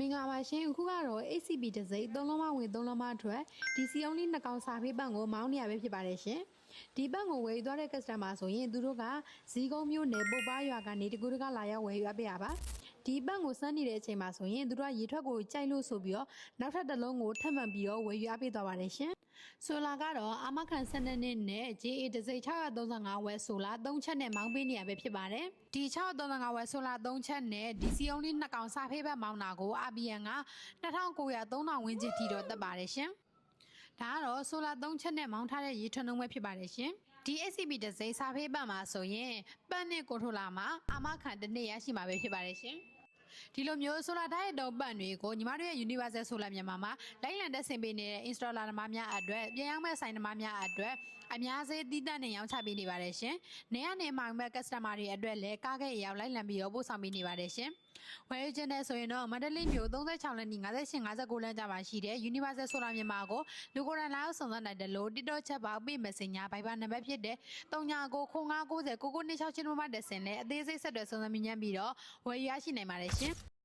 မင်္ဂလာပါရှင်အခုကတော့ ACB တစ်စိမ့်3လုံးမဝင်3လုံးမထွက် DC only 2ကောင်စာဖေးပန့်ကိုမောင်းနေရပဲဖြစ်ပါတယ်ရှင်ဒီပန့်ကိုဝယ်ယူသွားတဲ့ customer ဆိုရင်သူတို့ကဇီးကုန်းမျိုးနယ်ပုတ်ပါရွာကနေတကူတကလာရောက်ဝယ်ယူပေးရပါဒီပန့်ကိုစမ်းနေတဲ့အချိန်မှာဆိုရင်သူတို့ကရေထွက်ကိုကြိုက်လို့ဆိုပြီးတော့နောက်ထပ်တစ်လုံးကိုထပ်မံပြီးတော့ဝယ်ယူပေးသွားပါတယ်ရှင်ဆိုလာကတော့အာမခံ12နှစ်နဲ့ JA တစ်စိမ့်635ဝယ်ဆိုလာ3ချက်နဲ့မောင်းပေးနေရပဲဖြစ်ပါတယ်ဒီ635ဝယ်ဆိုလာ3ချက်နဲ့ DC only 2ကောင်စာဖေးပန့်မောင်းတာကို ABN က2900 3000ဝန်းကျင်ထိတော့တက်ပါတယ်ရှင်ဒါကတော့ဆိုလာ3ချက်နဲ့မောင်းထားတဲ့ရေထွန်းနှုံးပဲဖြစ်ပါတယ်ရှင်ဒီ SCB တစ်စိမ့်စာဖေးပန့်မှာဆိုရင်ပန့်နဲ့ကိုထိုလာမှာအာမခံတစ်နှစ်ရရှိမှာပဲဖြစ်ပါတယ်ရှင်ဒီလိုမျိုးဆိုလာတိုင်းတုံးပန့်တွေကိုညီမတို့ရဲ့ Universal Solar မြန်မာမှာလိုက်လံတက်ဆင်ပေးနေတဲ့ installer သမားများအတွက်ပြန်ရောက်မဲ့ဆိုင်သမားများအတွက်အများစေးတည်တတ်နေရောင်းချပေးနေပါတယ်ရှင်။နေရနေမှမဲ့ customer တွေအတွက်လည်းကားခဲ့ရောက်လိုက်လံပြီးတော့ပို့ဆောင်ပေးနေပါတယ်ရှင်။ဝယ်ယူခြင်းနဲ့ဆိုရင်တော့မန္တလေးမြို့36လမ်းနီ58 59လမ်းကြားမှာရှိတဲ့ Universal Solar မြန်မာကိုလူကိုယ်တိုင်လာရောက်ဆောင်ရွက်နိုင်တယ်လို့ TikTok ချက်ပေါက်ပေး Messenger Viber နံပါတ်ဖြစ်တဲ့3995909926ချင်းတို့မှတက်ဆင်နဲ့အသေးစိတ်ဆက်သွယ်ဆောင်ရွက်မြင်ပြီးတော့ဝယ်ယူရရှိနိုင်ပါတယ်ရှင်။